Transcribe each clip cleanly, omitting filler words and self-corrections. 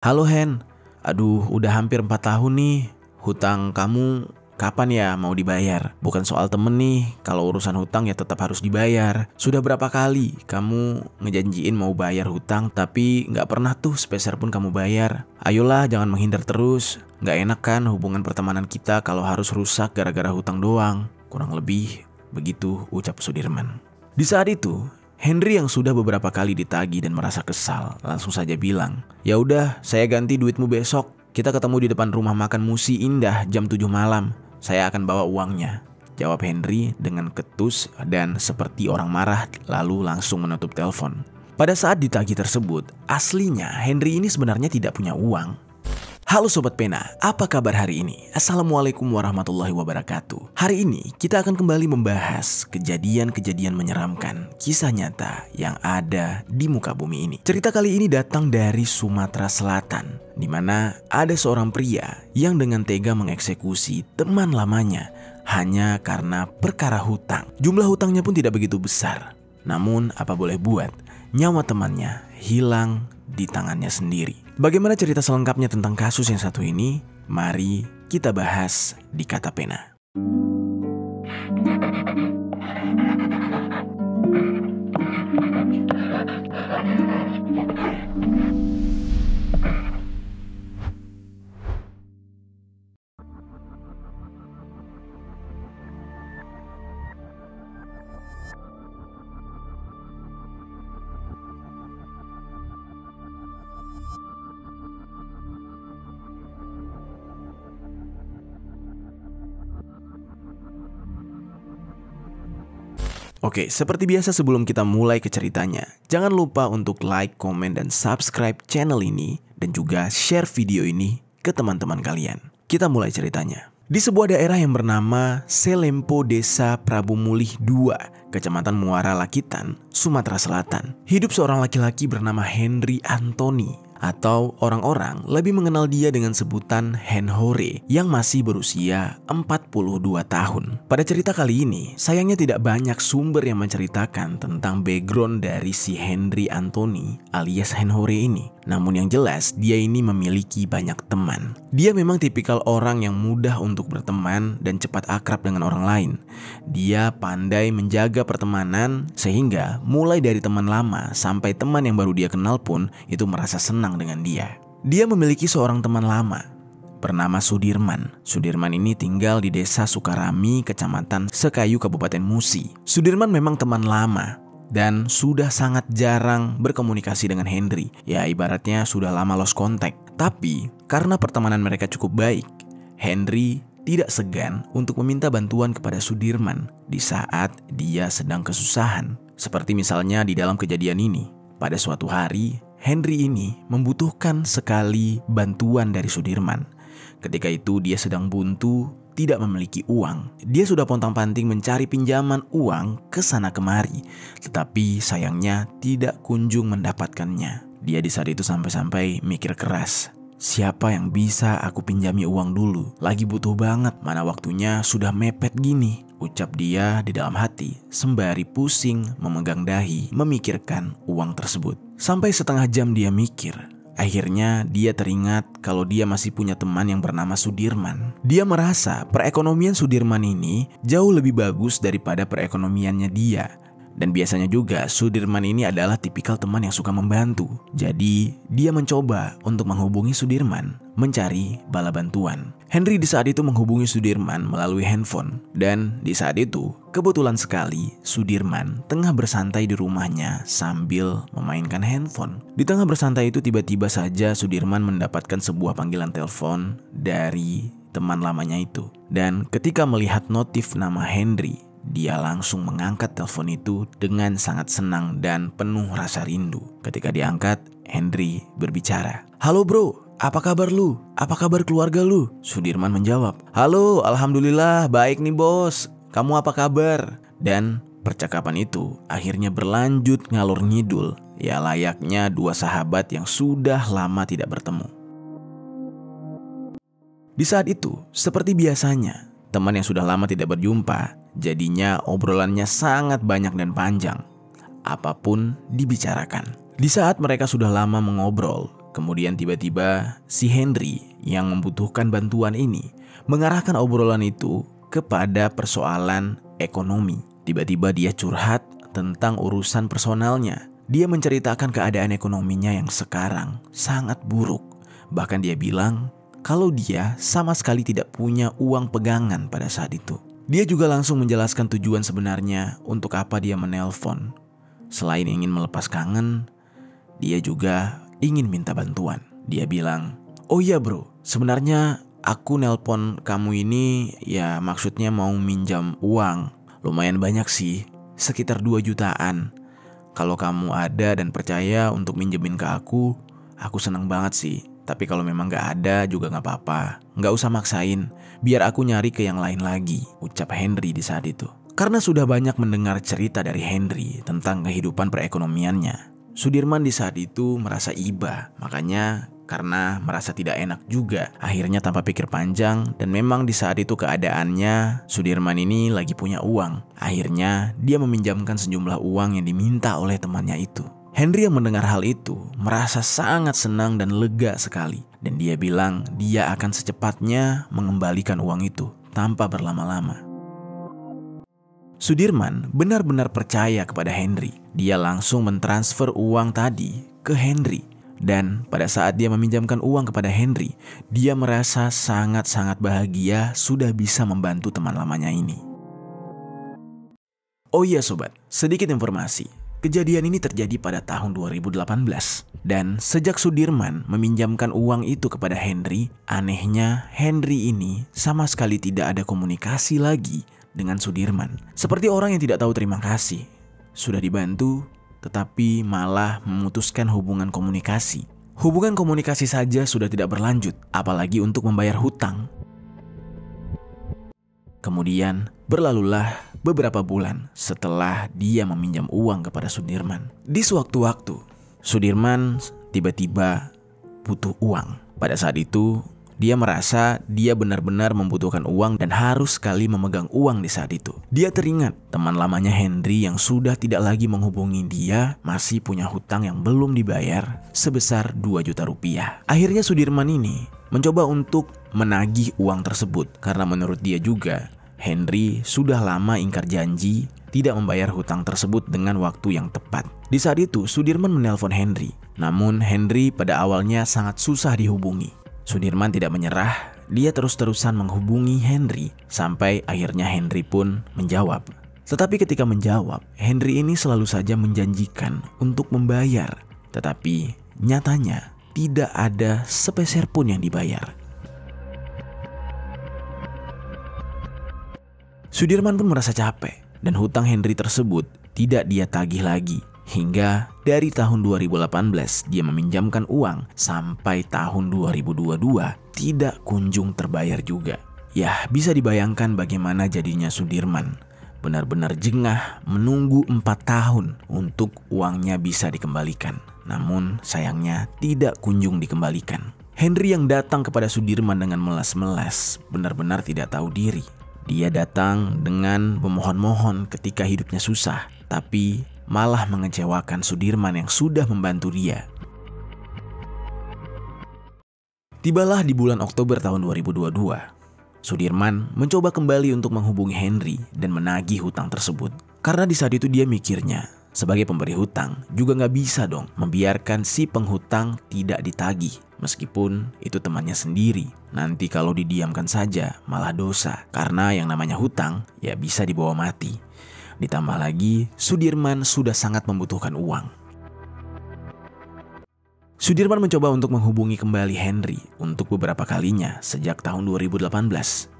Halo Hen, aduh udah hampir 4 tahun nih. Hutang kamu kapan ya mau dibayar? Bukan soal temen nih, kalau urusan hutang ya tetap harus dibayar. Sudah berapa kali kamu ngejanjiin mau bayar hutang tapi gak pernah tuh sepeser pun kamu bayar. Ayolah jangan menghindar terus. Gak enak kan hubungan pertemanan kita kalau harus rusak gara-gara hutang doang. Kurang lebih begitu ucap Sudirman. Di saat itu Henry yang sudah beberapa kali ditagih dan merasa kesal langsung saja bilang, "Ya udah, saya ganti duitmu besok. Kita ketemu di depan rumah makan Musi Indah jam 7 malam. Saya akan bawa uangnya," jawab Henry dengan ketus dan seperti orang marah lalu langsung menutup telepon. Pada saat ditagih tersebut, aslinya Henry ini sebenarnya tidak punya uang. Halo Sobat Pena, apa kabar hari ini? Assalamualaikum warahmatullahi wabarakatuh. Hari ini kita akan kembali membahas kejadian-kejadian menyeramkan, kisah nyata yang ada di muka bumi ini. Cerita kali ini datang dari Sumatera Selatan, di mana ada seorang pria yang dengan tega mengeksekusi teman lamanya hanya karena perkara hutang. Jumlah hutangnya pun tidak begitu besar. Namun apa boleh buat, nyawa temannya hilang di tangannya sendiri. Bagaimana cerita selengkapnya tentang kasus yang satu ini? Mari kita bahas di Kata Pena. Oke, seperti biasa sebelum kita mulai ke ceritanya, jangan lupa untuk like, komen, dan subscribe channel ini dan juga share video ini ke teman-teman kalian. Kita mulai ceritanya. Di sebuah daerah yang bernama Selempo Desa Prabu Mulih II, Kecamatan Muara Lakitan, Sumatera Selatan, hidup seorang laki-laki bernama Henry Antoni, atau orang-orang lebih mengenal dia dengan sebutan Hen Hore, yang masih berusia 42 tahun. Pada cerita kali ini, sayangnya tidak banyak sumber yang menceritakan tentang background dari si Henry Antoni alias Hen Hore ini. Namun yang jelas, dia ini memiliki banyak teman. Dia memang tipikal orang yang mudah untuk berteman dan cepat akrab dengan orang lain. Dia pandai menjaga pertemanan sehingga mulai dari teman lama sampai teman yang baru dia kenal pun itu merasa senang dengan dia. Dia memiliki seorang teman lama bernama Sudirman. Sudirman ini tinggal di Desa Sukarami, Kecamatan Sekayu, Kabupaten Musi. Sudirman memang teman lama dan sudah sangat jarang berkomunikasi dengan Henry. Ya ibaratnya sudah lama lost contact. Tapi karena pertemanan mereka cukup baik, Henry tidak segan untuk meminta bantuan kepada Sudirman di saat dia sedang kesusahan. Seperti misalnya di dalam kejadian ini. Pada suatu hari, Henry ini membutuhkan sekali bantuan dari Sudirman. Ketika itu dia sedang buntu, tidak memiliki uang. Dia sudah pontang-panting mencari pinjaman uang ke sana kemari, tetapi sayangnya tidak kunjung mendapatkannya. Dia di saat itu sampai-sampai mikir keras. Siapa yang bisa aku pinjami uang dulu? Lagi butuh banget, mana waktunya sudah mepet gini, ucap dia di dalam hati sembari pusing memegang dahi memikirkan uang tersebut. Sampai setengah jam dia mikir. Akhirnya dia teringat kalau dia masih punya teman yang bernama Sudirman. Dia merasa perekonomian Sudirman ini jauh lebih bagus daripada perekonomiannya dia. Dan biasanya juga Sudirman ini adalah tipikal teman yang suka membantu. Jadi dia mencoba untuk menghubungi Sudirman mencari bala bantuan. Henry di saat itu menghubungi Sudirman melalui handphone. Dan di saat itu kebetulan sekali Sudirman tengah bersantai di rumahnya sambil memainkan handphone. Di tengah bersantai itu tiba-tiba saja Sudirman mendapatkan sebuah panggilan telepon dari teman lamanya itu. Dan ketika melihat notif nama Henry, dia langsung mengangkat telepon itu dengan sangat senang dan penuh rasa rindu. Ketika diangkat, Henry berbicara. "Halo bro, apa kabar lu? Apa kabar keluarga lu?" Sudirman menjawab, "Halo, alhamdulillah baik nih bos. Kamu apa kabar?" Dan percakapan itu akhirnya berlanjut ngalur ngidul. Ya layaknya dua sahabat yang sudah lama tidak bertemu. Di saat itu, seperti biasanya, teman yang sudah lama tidak berjumpa, jadinya obrolannya sangat banyak dan panjang. Apapun dibicarakan. Di saat mereka sudah lama mengobrol, Kemudian tiba-tiba si Henry yang membutuhkan bantuan ini mengarahkan obrolan itu kepada persoalan ekonomi. Tiba-tiba dia curhat tentang urusan personalnya. Dia menceritakan keadaan ekonominya yang sekarang sangat buruk. Bahkan dia bilang kalau dia sama sekali tidak punya uang pegangan pada saat itu. Dia juga langsung menjelaskan tujuan sebenarnya untuk apa dia menelpon. Selain ingin melepas kangen, dia juga ingin minta bantuan. Dia bilang, "Oh iya bro, sebenarnya aku nelpon kamu ini ya maksudnya mau minjam uang. Lumayan banyak sih, sekitar 2 jutaan. Kalau kamu ada dan percaya untuk minjemin ke aku senang banget sih. Tapi kalau memang gak ada juga gak apa-apa. Gak usah maksain, biar aku nyari ke yang lain lagi," ucap Henry di saat itu. Karena sudah banyak mendengar cerita dari Henry tentang kehidupan perekonomiannya, Sudirman di saat itu merasa iba. Makanya karena merasa tidak enak juga, akhirnya tanpa pikir panjang, dan memang di saat itu keadaannya Sudirman ini lagi punya uang. Akhirnya dia meminjamkan sejumlah uang yang diminta oleh temannya itu. Henry yang mendengar hal itu merasa sangat senang dan lega sekali. Dan dia bilang dia akan secepatnya mengembalikan uang itu tanpa berlama-lama. Sudirman benar-benar percaya kepada Henry. Dia langsung mentransfer uang tadi ke Henry. Dan pada saat dia meminjamkan uang kepada Henry, dia merasa sangat-sangat bahagia sudah bisa membantu teman lamanya ini. Oh iya sobat, sedikit informasi. Kejadian ini terjadi pada tahun 2018. Dan sejak Sudirman meminjamkan uang itu kepada Henry, anehnya Henry ini sama sekali tidak ada komunikasi lagi dengan Sudirman. Seperti orang yang tidak tahu terima kasih. Sudah dibantu, tetapi malah memutuskan hubungan komunikasi. Hubungan komunikasi saja sudah tidak berlanjut, apalagi untuk membayar hutang. Kemudian berlalulah beberapa bulan setelah dia meminjam uang kepada Sudirman. Di sewaktu-waktu, Sudirman tiba-tiba butuh uang. Pada saat itu, dia merasa dia benar-benar membutuhkan uang dan harus sekali memegang uang di saat itu. Dia teringat teman lamanya Henry yang sudah tidak lagi menghubungi dia masih punya hutang yang belum dibayar sebesar 2 juta rupiah. Akhirnya Sudirman ini mencoba untuk menagih uang tersebut karena menurut dia juga Henry sudah lama ingkar janji tidak membayar hutang tersebut dengan waktu yang tepat. Di saat itu Sudirman menelpon Henry. Namun Henry pada awalnya sangat susah dihubungi. Sudirman tidak menyerah, dia terus-terusan menghubungi Henry sampai akhirnya Henry pun menjawab. Tetapi ketika menjawab, Henry ini selalu saja menjanjikan untuk membayar. Tetapi nyatanya tidak ada sepeser pun yang dibayar. Sudirman pun merasa capek dan hutang Henry tersebut tidak dia tagih lagi. Hingga dari tahun 2018 dia meminjamkan uang sampai tahun 2022 tidak kunjung terbayar juga. Ya bisa dibayangkan bagaimana jadinya Sudirman. Benar-benar jengah menunggu 4 tahun untuk uangnya bisa dikembalikan. Namun sayangnya tidak kunjung dikembalikan. Henry yang datang kepada Sudirman dengan melas-melas benar-benar tidak tahu diri. Dia datang dengan memohon-mohon ketika hidupnya susah, tapi malah mengecewakan Sudirman yang sudah membantu dia. Tibalah di bulan Oktober tahun 2022. Sudirman mencoba kembali untuk menghubungi Henry dan menagih hutang tersebut. Karena di saat itu dia mikirnya, sebagai pemberi hutang juga gak bisa dong membiarkan si penghutang tidak ditagih. Meskipun itu temannya sendiri, nanti kalau didiamkan saja malah dosa. Karena yang namanya hutang ya bisa dibawa mati. Ditambah lagi Sudirman sudah sangat membutuhkan uang. Sudirman mencoba untuk menghubungi kembali Henry untuk beberapa kalinya sejak tahun 2018.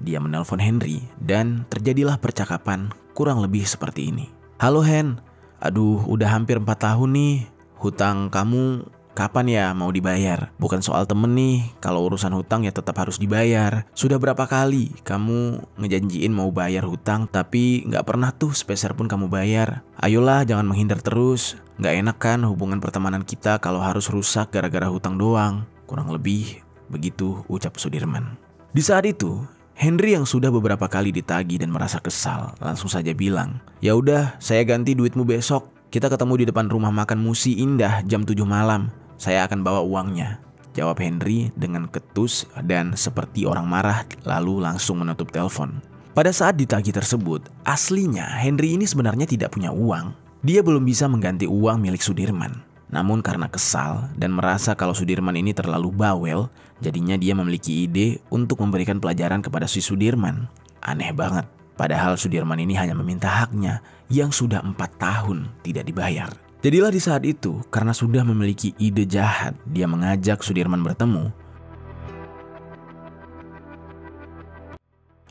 Dia menelpon Henry dan terjadilah percakapan kurang lebih seperti ini. "Halo Hen, aduh udah hampir 4 tahun nih, hutang kamu kapan ya mau dibayar? Bukan soal temen nih, kalau urusan hutang ya tetap harus dibayar. Sudah berapa kali kamu ngejanjiin mau bayar hutang tapi gak pernah tuh sepeser pun kamu bayar. Ayolah jangan menghindar terus, gak enak kan hubungan pertemanan kita kalau harus rusak gara-gara hutang doang." Kurang lebih begitu ucap Sudirman. Di saat itu Henry yang sudah beberapa kali ditagih dan merasa kesal langsung saja bilang, "Ya udah, saya ganti duitmu besok. Kita ketemu di depan rumah makan Musi Indah jam 7 malam. saya akan bawa uangnya, jawab Henry dengan ketus dan seperti orang marah, lalu langsung menutup telepon. Pada saat ditagih tersebut, aslinya Henry ini sebenarnya tidak punya uang. Dia belum bisa mengganti uang milik Sudirman. Namun karena kesal dan merasa kalau Sudirman ini terlalu bawel, jadinya dia memiliki ide untuk memberikan pelajaran kepada si Sudirman. Aneh banget, padahal Sudirman ini hanya meminta haknya yang sudah 4 tahun tidak dibayar. Jadilah di saat itu, karena sudah memiliki ide jahat, dia mengajak Sudirman bertemu.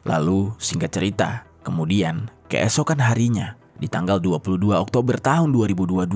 Lalu singkat cerita, kemudian keesokan harinya, di tanggal 22 Oktober tahun 2022,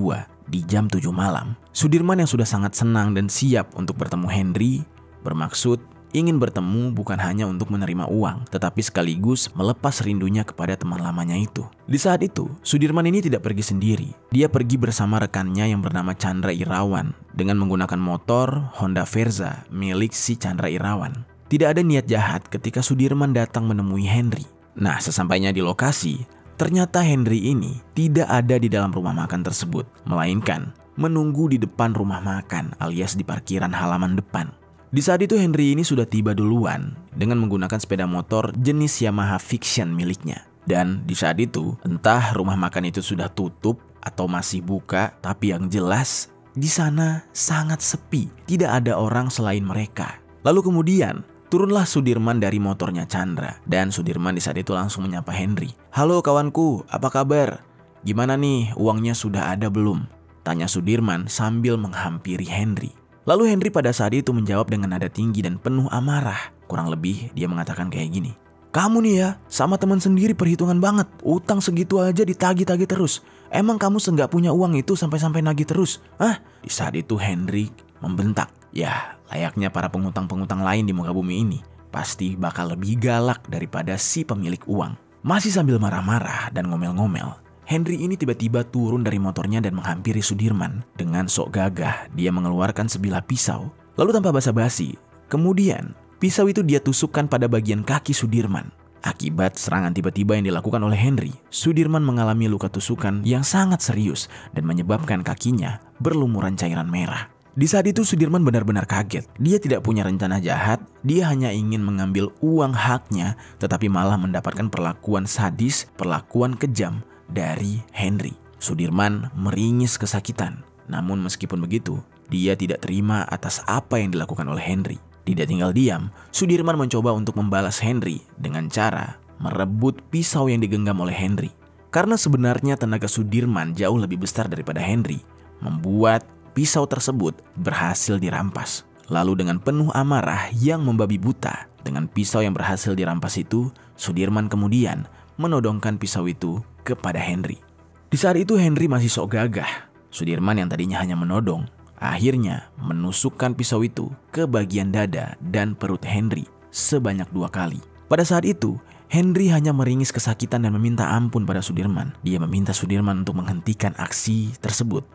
di jam 7 malam, Sudirman yang sudah sangat senang dan siap untuk bertemu Henry, bermaksud ingin bertemu bukan hanya untuk menerima uang, tetapi sekaligus melepas rindunya kepada teman lamanya itu. Di saat itu, Sudirman ini tidak pergi sendiri. Dia pergi bersama rekannya yang bernama Chandra Irawan dengan menggunakan motor Honda Verza milik si Chandra Irawan. Tidak ada niat jahat ketika Sudirman datang menemui Henry. Nah, sesampainya di lokasi, ternyata Henry ini tidak ada di dalam rumah makan tersebut, melainkan menunggu di depan rumah makan alias di parkiran halaman depan. Di saat itu Henry ini sudah tiba duluan dengan menggunakan sepeda motor jenis Yamaha Fiction miliknya. Dan di saat itu entah rumah makan itu sudah tutup atau masih buka, tapi yang jelas di sana sangat sepi, tidak ada orang selain mereka. Lalu kemudian turunlah Sudirman dari motornya Chandra, dan Sudirman di saat itu langsung menyapa Henry. "Halo kawanku, apa kabar? Gimana nih, uangnya sudah ada belum?" tanya Sudirman sambil menghampiri Henry. Lalu Henry pada saat itu menjawab dengan nada tinggi dan penuh amarah. Kurang lebih dia mengatakan kayak gini, "Kamu nih ya, sama teman sendiri perhitungan banget. Utang segitu aja ditagih-tagih terus. Emang kamu senggak punya uang itu sampai-sampai nagih terus? Hah?" Di saat itu Henry membentak. Ya, layaknya para pengutang-pengutang lain di muka bumi ini, pasti bakal lebih galak daripada si pemilik uang. Masih sambil marah-marah dan ngomel-ngomel, Henry ini tiba-tiba turun dari motornya dan menghampiri Sudirman. Dengan sok gagah, dia mengeluarkan sebilah pisau. Lalu tanpa basa-basi, kemudian pisau itu dia tusukkan pada bagian kaki Sudirman. Akibat serangan tiba-tiba yang dilakukan oleh Henry, Sudirman mengalami luka tusukan yang sangat serius dan menyebabkan kakinya berlumuran cairan merah. Di saat itu Sudirman benar-benar kaget. Dia tidak punya rencana jahat, dia hanya ingin mengambil uang haknya, tetapi malah mendapatkan perlakuan sadis, perlakuan kejam dari Henry. Sudirman meringis kesakitan. Namun meskipun begitu, dia tidak terima atas apa yang dilakukan oleh Henry. Tidak tinggal diam, Sudirman mencoba untuk membalas Henry dengan cara merebut pisau yang digenggam oleh Henry. Karena sebenarnya tenaga Sudirman jauh lebih besar daripada Henry, membuat pisau tersebut berhasil dirampas. Lalu dengan penuh amarah yang membabi buta, dengan pisau yang berhasil dirampas itu, Sudirman kemudian menodongkan pisau itu kepada Henry. Di saat itu Henry masih sok gagah. Sudirman yang tadinya hanya menodong, akhirnya menusukkan pisau itu ke bagian dada dan perut Henry sebanyak 2 kali. Pada saat itu, Henry hanya meringis kesakitan dan meminta ampun pada Sudirman. Dia meminta Sudirman untuk menghentikan aksi tersebut.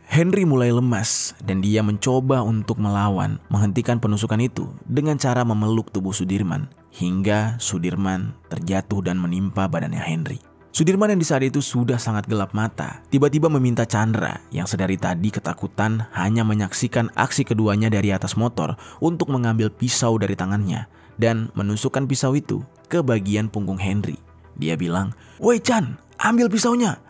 Henry mulai lemas dan dia mencoba untuk melawan, menghentikan penusukan itu dengan cara memeluk tubuh Sudirman hingga Sudirman terjatuh dan menimpa badannya Henry. Sudirman yang di saat itu sudah sangat gelap mata, tiba-tiba meminta Chandra yang sedari tadi ketakutan hanya menyaksikan aksi keduanya dari atas motor untuk mengambil pisau dari tangannya dan menusukkan pisau itu ke bagian punggung Henry. Dia bilang, "Woi Chan, ambil pisaunya,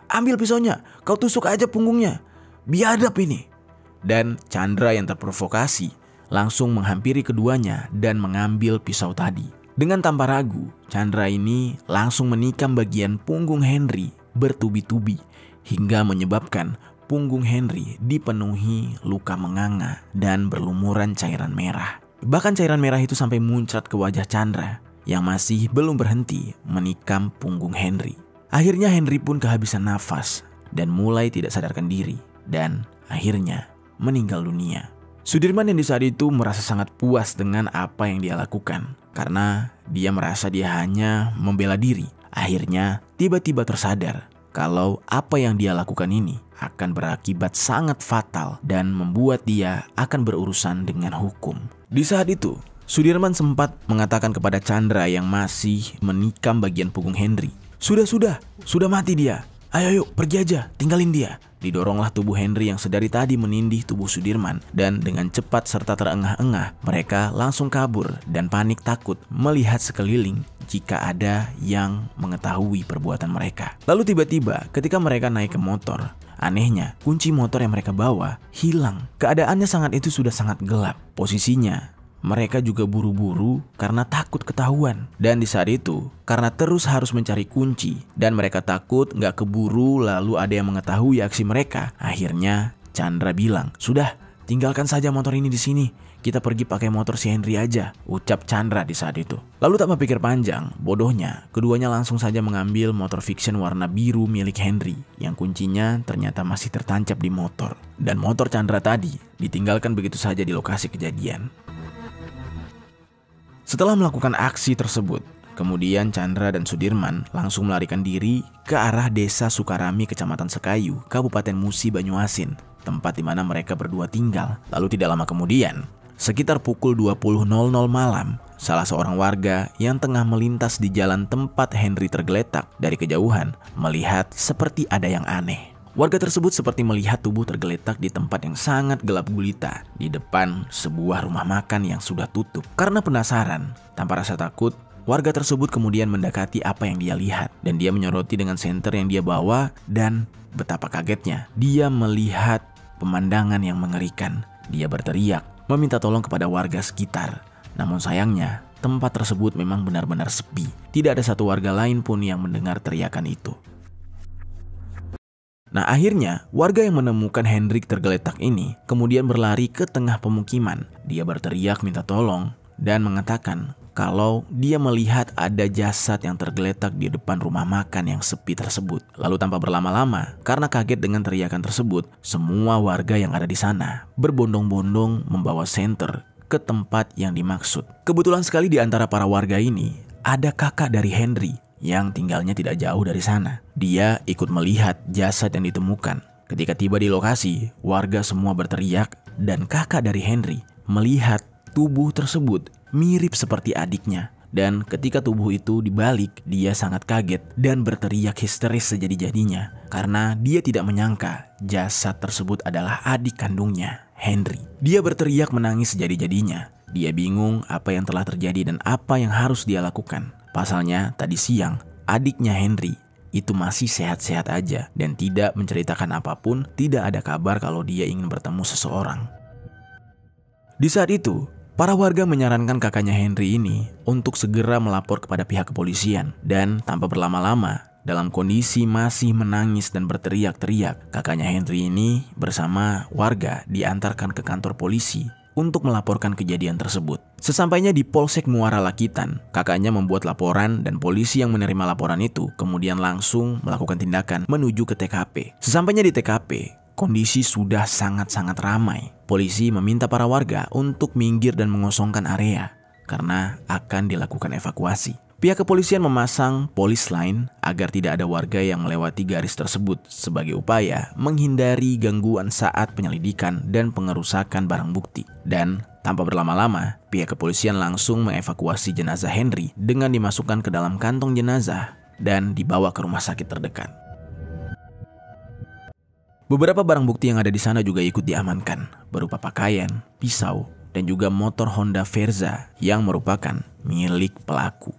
kau tusuk aja punggungnya. Biadab ini." Dan Chandra yang terprovokasi langsung menghampiri keduanya dan mengambil pisau tadi. Dengan tanpa ragu, Chandra ini langsung menikam bagian punggung Henry bertubi-tubi hingga menyebabkan punggung Henry dipenuhi luka menganga dan berlumuran cairan merah. Bahkan cairan merah itu sampai muncrat ke wajah Chandra yang masih belum berhenti menikam punggung Henry. Akhirnya Henry pun kehabisan nafas dan mulai tidak sadarkan diri dan akhirnya meninggal dunia. Sudirman yang di saat itu merasa sangat puas dengan apa yang dia lakukan karena dia merasa dia hanya membela diri. Akhirnya tiba-tiba tersadar kalau apa yang dia lakukan ini akan berakibat sangat fatal dan membuat dia akan berurusan dengan hukum. Di saat itu, Sudirman sempat mengatakan kepada Chandra yang masih menikam bagian punggung Henry, Sudah mati dia. Ayo pergi aja, tinggalin dia." didoronglah tubuh Henry yang sedari tadi menindih tubuh Sudirman, dan dengan cepat serta terengah-engah mereka langsung kabur dan panik takut melihat sekeliling jika ada yang mengetahui perbuatan mereka. Lalu tiba-tiba ketika mereka naik ke motor, anehnya kunci motor yang mereka bawa hilang. Keadaannya sudah sangat gelap. Posisinya mereka juga buru-buru karena takut ketahuan. Dan di saat itu, karena terus harus mencari kunci dan mereka takut nggak keburu lalu ada yang mengetahui aksi mereka, akhirnya Chandra bilang, "Sudah, tinggalkan saja motor ini di sini. Kita pergi pakai motor si Henry aja," ucap Chandra di saat itu. Lalu tak berpikir panjang, bodohnya keduanya langsung saja mengambil motor fiction warna biru milik Henry yang kuncinya ternyata masih tertancap di motor. Dan motor Chandra tadi ditinggalkan begitu saja di lokasi kejadian. Setelah melakukan aksi tersebut, kemudian Chandra dan Sudirman langsung melarikan diri ke arah desa Sukarami, Kecamatan Sekayu, Kabupaten Musi, Banyuasin, tempat di mana mereka berdua tinggal. Lalu tidak lama kemudian, sekitar pukul 20.00 malam, salah seorang warga yang tengah melintas di jalan tempat Henry tergeletak dari kejauhan melihat seperti ada yang aneh. Warga tersebut seperti melihat tubuh tergeletak di tempat yang sangat gelap gulita di depan sebuah rumah makan yang sudah tutup. Karena penasaran, tanpa rasa takut, warga tersebut kemudian mendekati apa yang dia lihat dan dia menyoroti dengan senter yang dia bawa, dan betapa kagetnya dia melihat pemandangan yang mengerikan. Dia berteriak meminta tolong kepada warga sekitar. Namun sayangnya, tempat tersebut memang benar-benar sepi. Tidak ada satu warga lain pun yang mendengar teriakan itu. Nah, akhirnya warga yang menemukan Hendrik tergeletak ini kemudian berlari ke tengah pemukiman. Dia berteriak minta tolong dan mengatakan kalau dia melihat ada jasad yang tergeletak di depan rumah makan yang sepi tersebut. Lalu tanpa berlama-lama, karena kaget dengan teriakan tersebut, semua warga yang ada di sana berbondong-bondong membawa senter ke tempat yang dimaksud. Kebetulan sekali di antara para warga ini ada kakak dari Henry yang tinggalnya tidak jauh dari sana. Dia ikut melihat jasad yang ditemukan. Ketika tiba di lokasi, warga semua berteriak dan kakak dari Henry melihat tubuh tersebut mirip seperti adiknya. Dan ketika tubuh itu dibalik, dia sangat kaget dan berteriak histeris sejadi-jadinya karena dia tidak menyangka jasad tersebut adalah adik kandungnya, Henry. Dia berteriak menangis sejadi-jadinya. Dia bingung apa yang telah terjadi dan apa yang harus dia lakukan. Pasalnya tadi siang adiknya Henry itu masih sehat-sehat aja dan tidak menceritakan apapun, tidak ada kabar kalau dia ingin bertemu seseorang. Di saat itu, para warga menyarankan kakaknya Henry ini untuk segera melapor kepada pihak kepolisian. Dan tanpa berlama-lama, dalam kondisi masih menangis dan berteriak-teriak, kakaknya Henry ini bersama warga diantarkan ke kantor polisi untuk melaporkan kejadian tersebut. Sesampainya di Polsek Muara Lakitan, kakaknya membuat laporan dan polisi yang menerima laporan itu kemudian langsung melakukan tindakan menuju ke TKP. Sesampainya di TKP, kondisi sudah sangat-sangat ramai. Polisi meminta para warga untuk minggir dan mengosongkan area karena akan dilakukan evakuasi. Pihak kepolisian memasang polis line agar tidak ada warga yang melewati garis tersebut sebagai upaya menghindari gangguan saat penyelidikan dan pengerusakan barang bukti. Dan tanpa berlama-lama, pihak kepolisian langsung mengevakuasi jenazah Henry dengan dimasukkan ke dalam kantong jenazah dan dibawa ke rumah sakit terdekat. Beberapa barang bukti yang ada di sana juga ikut diamankan, berupa pakaian, pisau, dan juga motor Honda Verza yang merupakan milik pelaku.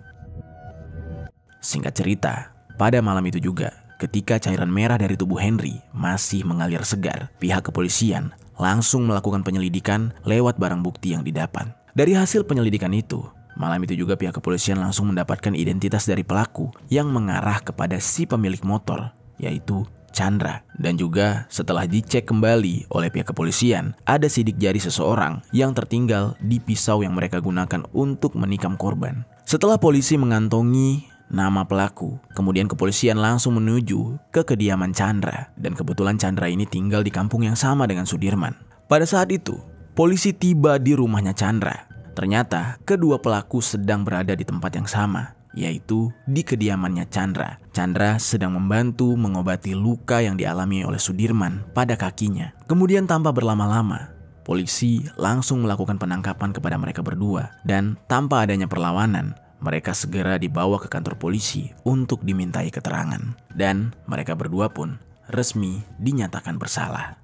Singkat cerita, pada malam itu juga, ketika cairan merah dari tubuh Henry masih mengalir segar, pihak kepolisian langsung melakukan penyelidikan lewat barang bukti yang didapat. Dari hasil penyelidikan itu, malam itu juga pihak kepolisian langsung mendapatkan identitas dari pelaku yang mengarah kepada si pemilik motor, yaitu Chandra. Dan juga setelah dicek kembali oleh pihak kepolisian, ada sidik jari seseorang yang tertinggal di pisau yang mereka gunakan untuk menikam korban. Setelah polisi mengantongi nama pelaku, kemudian kepolisian langsung menuju ke kediaman Chandra. Dan kebetulan Chandra ini tinggal di kampung yang sama dengan Sudirman. Pada saat itu, polisi tiba di rumahnya Chandra. Ternyata kedua pelaku sedang berada di tempat yang sama, yaitu di kediamannya Chandra. Chandra sedang membantu mengobati luka yang dialami oleh Sudirman pada kakinya. Kemudian tanpa berlama-lama, polisi langsung melakukan penangkapan kepada mereka berdua. Dan tanpa adanya perlawanan, mereka segera dibawa ke kantor polisi untuk dimintai keterangan. Dan mereka berdua pun resmi dinyatakan bersalah.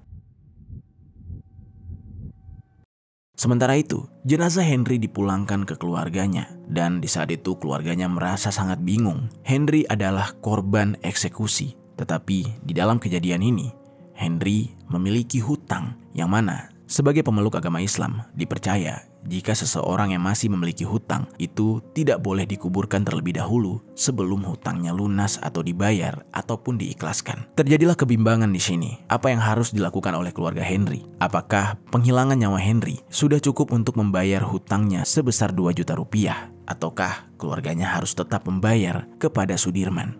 Sementara itu, jenazah Henry dipulangkan ke keluarganya, dan di saat itu keluarganya merasa sangat bingung. Henry adalah korban eksekusi, tetapi di dalam kejadian ini, Henry memiliki hutang yang mana sebagai pemeluk agama Islam dipercaya jika seseorang yang masih memiliki hutang itu tidak boleh dikuburkan terlebih dahulu sebelum hutangnya lunas atau dibayar ataupun diikhlaskan. Terjadilah kebimbangan di sini. Apa yang harus dilakukan oleh keluarga Henry? Apakah penghilangan nyawa Henry sudah cukup untuk membayar hutangnya sebesar 2 juta rupiah? Ataukah keluarganya harus tetap membayar kepada Sudirman?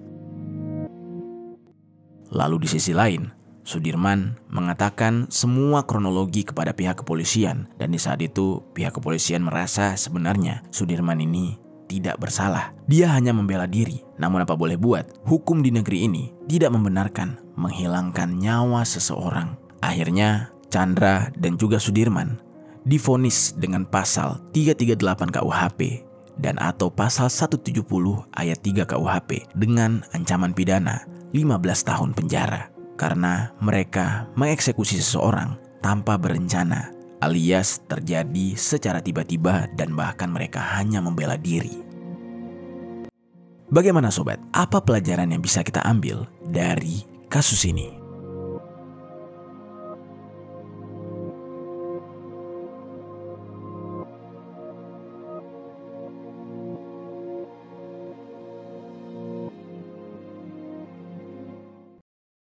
Lalu di sisi lain, Sudirman mengatakan semua kronologi kepada pihak kepolisian, dan di saat itu pihak kepolisian merasa sebenarnya Sudirman ini tidak bersalah. Dia hanya membela diri. Namun apa boleh buat, hukum di negeri ini tidak membenarkan menghilangkan nyawa seseorang. Akhirnya Chandra dan juga Sudirman divonis dengan pasal 338 KUHP dan atau pasal 170 ayat 3 KUHP dengan ancaman pidana 15 tahun penjara. Karena mereka mengeksekusi seseorang tanpa berencana, alias terjadi secara tiba-tiba dan bahkan mereka hanya membela diri. Bagaimana sobat? Apa pelajaran yang bisa kita ambil dari kasus ini?